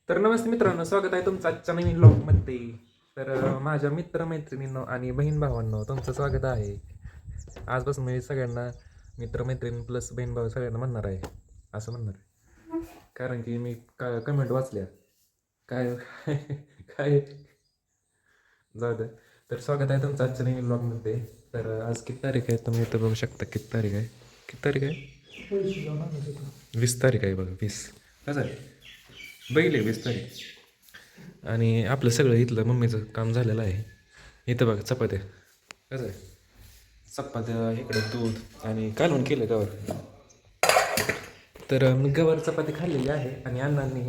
तर नमस्ते मित्रांनो, स्वागत आहे तुमचं आजच्या नवीन ब्लॉगमध्ये. तर माझ्या मित्रमैत्रिणींनो आणि बहीण भावांनो तुमचं स्वागत आहे. आजपासून मी सगळ्यांना मित्रमैत्रिणी प्लस बहीण भाऊ सगळ्यांना म्हणणार आहे, असं म्हणणार आहे. कारण की मी कमेंट वाचल्या काय काय जाऊ दे. तर स्वागत आहे तुमचं आजच्या नवीन ब्लॉगमध्ये. तर आज किती तारीख आहे तुम्ही इथं बघू शकता. किती तारीख आहे 20 तारीख आहे बघा. 20 कसं आहे बैल आहे 20 तारीख. आणि आपलं सगळं इथलं मम्मीचं काम झालेलं आहे. इथं बघा चपात्या कसं आहे, चपात्या इकडं दूध आणि कालवण केलं गवार. तर मी गवार चपाती खाल्लेली आहे आणि अण्णांनी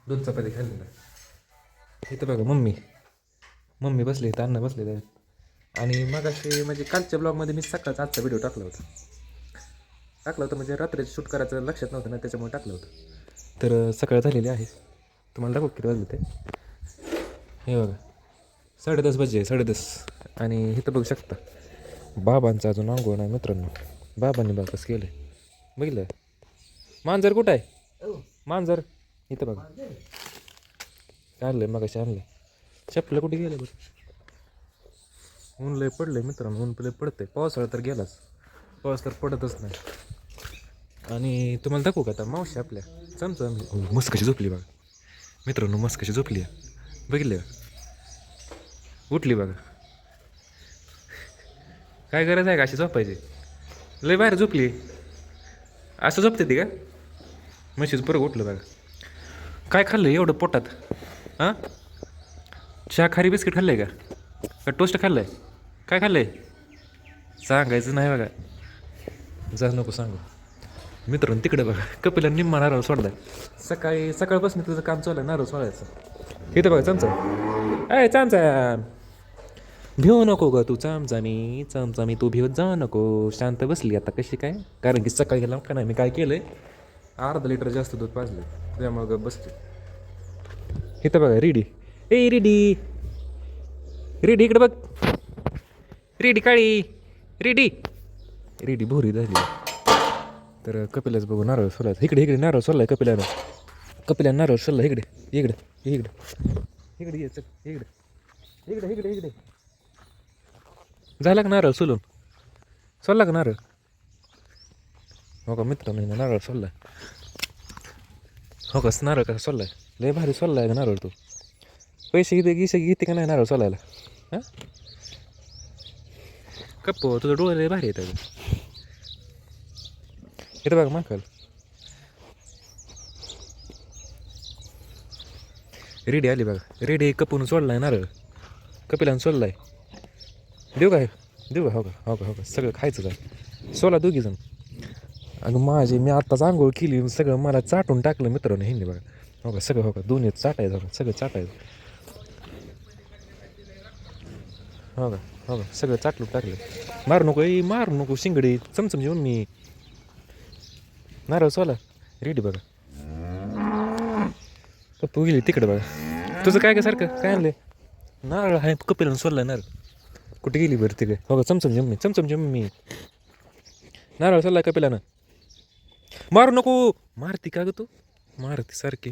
दूध चपाती खाल्लेली आहे. इथं बघा मम्मी बसली इथं, अण्णा बसलेले आहेत. आणि मग असे म्हणजे कालच्या ब्लॉगमध्ये मी सकाळचा आजचा व्हिडिओ टाकला होता म्हणजे रात्रीचं शूट करायचं लक्षात नव्हतं ना, त्याच्यामुळे टाकलं होतं. तर सकाळ झालेली आहे. तुम्हाला दाखव किती वाजले ते. हे बघा 10:30 वाजले 10:30. आणि इथं बघू शकता बाबांचा अजून अंघोळ नाही मित्रांनो. बाबांनी बघा कसं केलं बघितलं. मांजर कुठं आहे, मांजर इथं बघा काढलंय मग अशी आणलंय. चपलं कुठे गेलं बरं. ऊन लय पडलंय मित्रांनो, ऊन लय पडतंय. पावसाळा तर गेलाच, पाऊस तर पडतच नाही. आणि तुम्हाला दाखवू का आता मावशी आपल्या चमचम मस्त कशी झोपली बघा मित्रांनो, मस्त कशी झोपली बघितलं का? उठली बघा. काय गरज आहे का अशी झोपायची, लय बाहेर झोपली. असं झोपते ती का म्हशीच बरं. उठलं बघा. काय खाल्लं एवढं पोटात, हां? चहा खारी बिस्किट खाल्लंय का टोस्ट खाल्लंय, काय खाल्लंय सांगायचं नाही बघा. जा नको सांगू. मित्रांनो तिकडे बघा कपिला निम्मा नारळ सोडलाय. सकाळपासून तुझं काम चालू आहे नारळ सोडायचं. इथं बघा चमचा, अय चमचा भिवू नको ग तू चमचामी तू भिवत जाऊ नको. शांत बसली आता कशी काय, कारण की सकाळी गेला का नाही मी काय केलंय, अर्धा लिटर जास्त दूध पाजले त्यामुळे बसते. इथं बघा रेडी, ए रेडी इकडे बघ. रेडी काळी रेडी भोरी झाली. तर कपिलाच बघू नारळ सोलायचं. इकडे नारळ सोललाय कपिल्यानं नारळ सोलला. इकडे ये चल, इकडे झाला का नारळ सोलला का नारळ. हो का मित्रांनो नारळ सोललाय. हो का नारळ कसा सोललाय, लय भारी सोललाय का नारळ. तू पैसे घेते का नाही नारळ सोलायला, हां? कप्पो तुझं डोळे लय भारी येतं. इथं बघा माकल रेडी आली बघा. रेडी कपून सोडलाय नारळ, कपिलानं सोललाय. देऊ का हो का सगळं खायचं काय सोला दोघी जण. अगं मी आत्ताच आंघोळ केली, सगळं मला चाटून टाकलं मित्रांनो ह्यांनी बघा. हो का दोन्ही चाटायचं सगळं चाटायचं. हो का सगळं चाटून टाकलं. मारू नको शिंगडी चमचम जेवून मी. नारळ सोला रेडी बघा. पप्पू गेली तिकडे बघा. तुझं काय सारखं काय आणलं नारळ आहे कपिलानं सोललाय नारळ. कुठे गेली बरं तिकडे. हो का चमचम जेवून मी नारळ सोललाय कपिलानं. मारू नको, मारती का ग तू, मारती सारखी.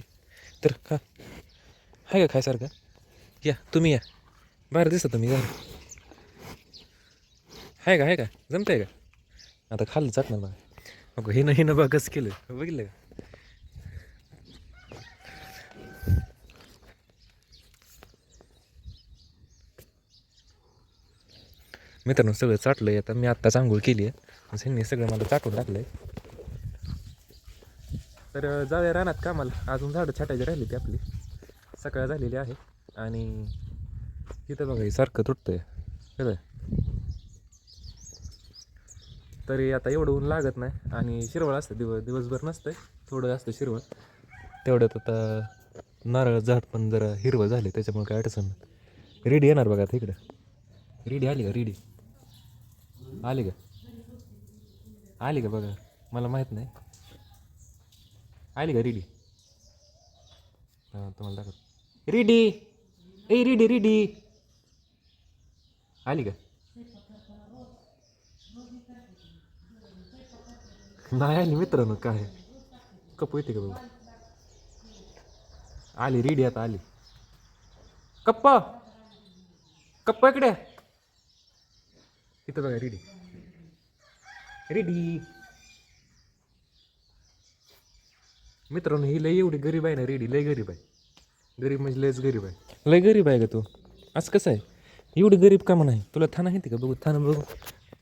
तर का आहे का काय सारखं, या तुम्ही या बाहेर दिसता तुम्ही या. आहे का जमतंय का. आता खाल्लं चाटणार बघा. अगं हिनं बघ कसं केलं बघितलं का. मित्रांनो सगळं चाटलंय. आता मी आत्ताच आंघोळ केली आहे, ह्यांनी सगळं मला चाटून टाकलंय. तर जाऊया रानात कामाला. अजून झाडं छाटायची राहिली ती आपली, सकाळ झालेली आहे. आणि इथं बघा हे सारखं तुटतंय कसं. तरी आता एवढं ऊन लागत नाही आणि शिरवळ असतं दिवसभर नसतंय, थोडं असतं शिरवळ. तेवढ्यात आता नारळ झाड पण जरा हिरवं झाले त्याच्यामुळे काय अडचण नाही. रेडी येणार बघा आता इकडं. रेडी आली का बघा, मला माहीत नाही. आली का रेडी, हां तुम्हाला दाखव. रेडी आली का. नाही आली मित्रांनो. काय कपू येते का बघा. आली रेडी आता आली. कप्पा कप्पा इकडे इथं बघा रेडी रेडी. मित्रांनो ही लय एवढी गरीब आहे ना रेडी, लय गरीब आहे. गरीब म्हणजे लयच गरीब आहे, लय गरीब आहे का तू? असं कसं आहे एवढी गरीब का म्हणा? तुला थाना येते का? बघू थाना, बघू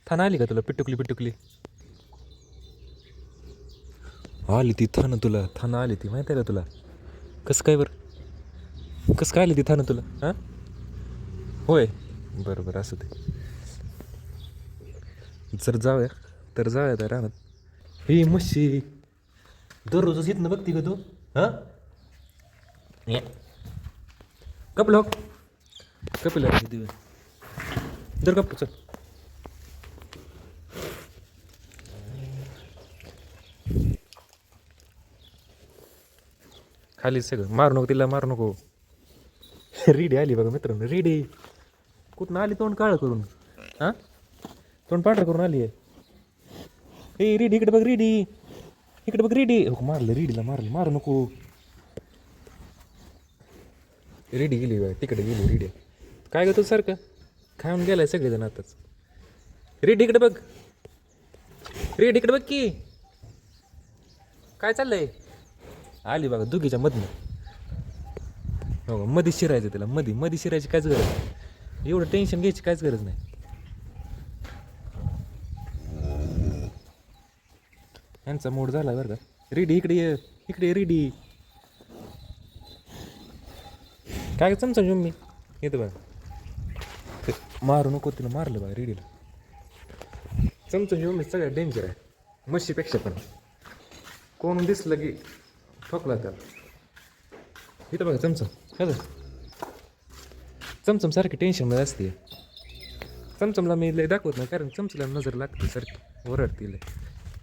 थाना आली का तुला? पिटुकली पिटुकली आली ती थाना, तुला थाना आली ती माहिती आहे का तुला? कसं काय बरं, कसं काय आली ती थाना तुला? हां होय, बरं बरं असं ते. जर जाऊया तर जाऊया त्या रानात. ही म्हशी दररोजच येत ना बघती का तू? हां कपल कपिल दिवे दर कप चल. खाली सगळं मारू नको तिला, मारू नको. रेडी आली बघा मित्रांनो, रेडी कुठून आली? तोंड काळं करून, हां तोंड पांढरं करून आली आहे. ए रेडी इकडे बघ, रेडी इकडे बघ, रेडी. हो मारलं रेडीला, मारलं, मारू नको. रेडी गेली बघ तिकडे गेली रेडी. काय ग तू सारखं खाऊन गेलाय सगळेजण आताच. रेडी इकडे बघ, रेडी इकडे बघ की काय चाललंय. आली बघा दुगीच्या मधनं. हो मध्ये शिरायचं तिला, मध्ये शिरायची काहीच गरज नाही. एवढं टेन्शन घ्यायची काहीच गरज नाही. यांचा मूड झाला बरं का. रेडी इकडे ये, इकडे रेडी. काय चमचा घेऊन मी येतो बघा. मारू नको तिला, मारलं बघा रेडीला. चमचा घेऊन मी सगळ्यात डेंजर आहे म्हशीपेक्षा पण. कोण दिसलं की ठोकला त्याला. इथं बघा चमचम, काय चमचम सारखी टेन्शनमध्ये असते. चमचमला मी लय दाखवत नाही, कारण चमचला नजर लागते सारखी, ओरडते लय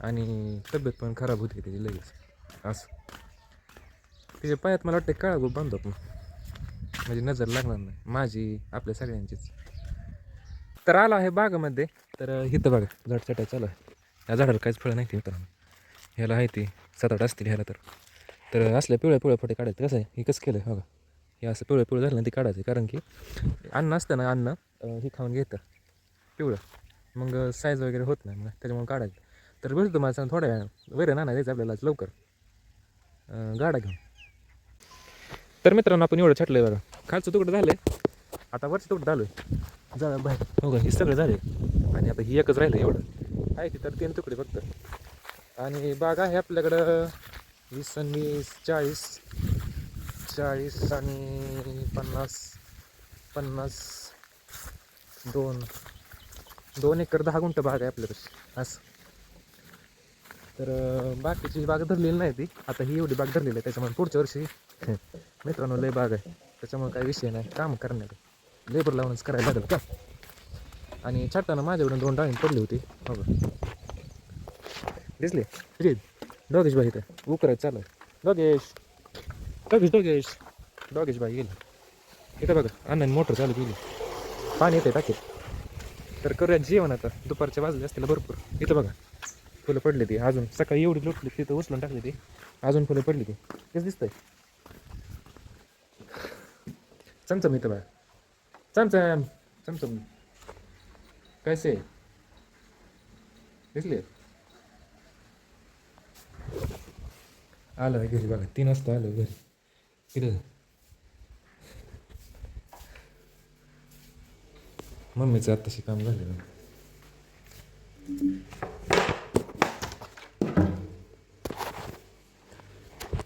आणि तब्येत पण खराब होते त्याची लगेच. असं तिच्या पायात मला वाटतं काळा गोप बांधतो आपण, म्हणजे नजर लागणार नाही माझी, आपल्या सगळ्यांचीच. तर आला आहे बागामध्ये. तर इथं बघा झाड चटाय चालू आहे. या झाडाला काहीच फळं नाही ते मित्रांनो. ह्याला आहे ती 7-8 असतील ह्याला. तर असल्या पिवळ्या फोटे काढायचं. कसं आहे हे कसं केलं बघा, हे असं पिवळं झालं ना ते काढायचं. कारण की अन्न असतं ना, अन्न हे खाऊन घेतं पिवळं, मग साईज वगैरे होत नाही, मग त्याच्यामुळे काढायचं. तर भेटतो मला सांग थोड्या वेळ वैरण आणा द्यायचं आपल्याला लवकर गाडा घेऊन. तर मित्रांनो आपण एवढं छाटलं आहे बघा, खालचं तुकडं झालं आहे, आता वरचं तुकडं झालं आहे जा बाहेर. हो का, हे सगळं झालं आहे आणि आता ही एकच राहिलं एवढं आहे. ती तर 3 तुकडे फक्त. आणि बाग आहे आपल्याकडं 20 आणि 20 40 आणि 50 2 एकर 10 गुंठ बाग आहे आपल्याकडे असं. तर बाकीची बाग धरलेली नाही ती, आता ही एवढी बाग धरलेली आहे. त्याच्यामुळे पुढच्या वर्षी मित्रांनो लय बाग आहे, त्याच्यामुळे काही विषय नाही. काम करण्यात लेबर लावूनच करायला लागेल का. आणि छाटताना माझ्याकडून 2 डाळी पडली होती हो का, दिसले रे डॉगेश बाई इथं उकरायचं चालू आहे. डॉगेश बाई गेली इथं बघा. अण्णाने मोटर चालू केली, पाणी येते टाकीत. तर करूया जेवण आता, दुपारच्या वाजले असतील भरपूर. इथं बघा फुलं पडली ती अजून, सकाळी एवढी लोटली तिथं उचलून टाकली ती, अजून फुलं पडली ती. तेच दिसतंय चमचम. इथं बघा चमचम कैसे दिसले. आलं घरी बघा, 3 वाजता आलं घरी. इथं मम्मीचं आत्ताशी काम झालं.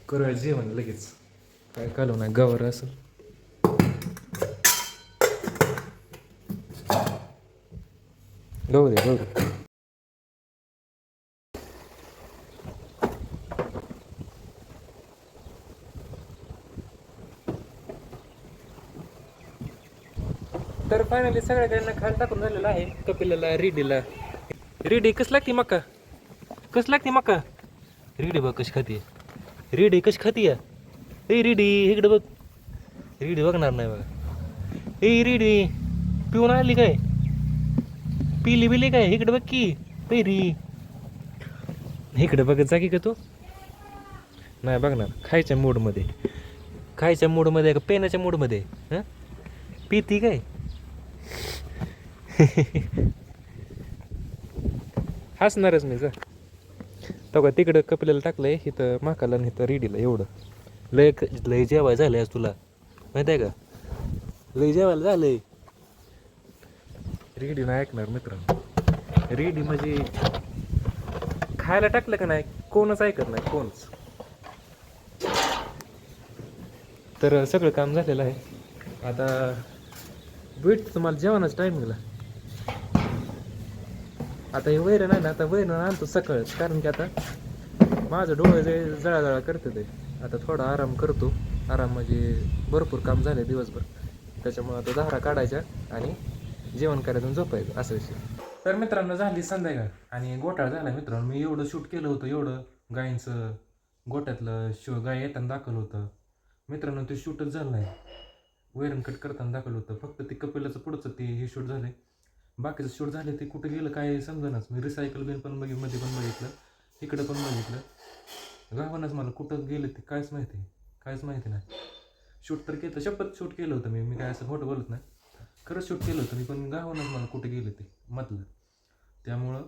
करूया जेवण लगेच, काय कालव नाही गवार असं. गौरी तर फायनली सगळ्या गाड्यांना खाली टाकून झालेलं आहे. कपिलाला रेडीला, रेडी कशी लागते मका, कशी लागते मका. रेडी बघ कशी खाते, रेडी कशी खाती या. ए रेडी इकडे बघ, रेडी बघणार नाही बघा. ए रेडी पिऊन आली काय, पिली बिली काय, इकडे बघ की पेरी. इकडे बघत जा की का तू नाही बघणार, खायच्या मूडमध्ये. खायच्या मूडमध्ये आहे का पेनाच्या मूडमध्ये हां पिती काय हसणारच मी जा तो का तिकडं कपिल्याला टाकलंय इथं माकाला आणि इथं रेडीला एवढं लय जेवाय झालंय आज तुला माहित आहे का लय जेवायला झालंय रेडी नाही ऐकणार मित्रांनो रेडी म्हणजे खायला टाकलं का नाही कोणच ऐकत नाही कोणच तर सगळं काम झालेलं आहे आता भेट तुम्हाला जेवणाच टायमिंगला आता हे वैरण आहे ना आता वैरण आणतो सकाळच कारण की आता माझं डोळं जे जळाजळा करते ते आता थोडा आराम करतो आराम म्हणजे भरपूर काम झाले दिवसभर त्याच्यामुळं आता धारा काढायच्या आणि जेवण करायचं आणि झोपायचं असं विषय तर मित्रांनो झाली संध्याकाळ आणि गोटाळ झाला मित्रांनो मी एवढं शूट केलं होतं एवढं गायींचं गोट्यातलं गाय येताना दाखवलं होतं मित्रांनो ते शूटच झालं नाही वैरण कट करताना दाखवलं होतं फक्त ते कपिलाचं पुढचं ते हे शूट झाले बाकीचं शूट झाले ते कुठं गेलं काय समजेनाच मी रिसायकल बिन पण मध्ये पण बघितलं इकडं पण बघितलं गावानंच मला कुठं गेलं ते काहीच माहिती नाही शूट तर केलं शपथ शूट केलं होतं मी काय असं खोटं बोलत नाही खरंच शूट केलं होतं मी पण गावानंच मला कुठे गेलं ते म्हटलं त्यामुळं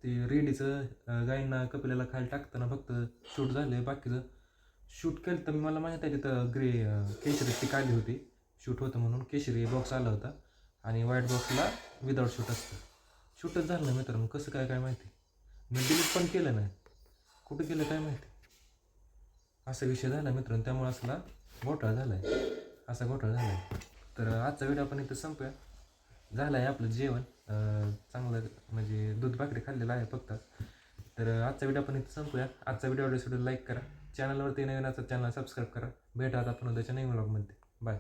ते रेडीचं गायींना कपिल्याला खायला टाकताना फक्त शूट झालं बाकीचं शूट केलं तर मला माहीत आहे तिथं केशरी ती आली होती शूट होतं म्हणून केशरी बॉक्स आला होता आणि व्हाईट बॉक्सला विदाऊट शूट असतं शूटच झालं नाही मित्रांनो कसं काय माहिती मी डिलीट पण केलं नाही कुठं केलं काय माहिती असा विषय झाला मित्रांनो त्यामुळे असला घोटाळा झाला आहे असा घोटाळा झाला आहे तर आजचा व्हिडिओ आपण इथं संपूया झालं आहे आपलं जेवण चांगलं म्हणजे दूध भाकरी खाल्लेलं आहे फक्त तर आजचा व्हिडिओ आपण इथं संपूया आजचा व्हिडिओ लाईक करा चॅनलवरती नवीन चॅनल सबस्क्राईब करा भेटा आपण उद्याच्या नवीन व्लॉगमध्ये बाय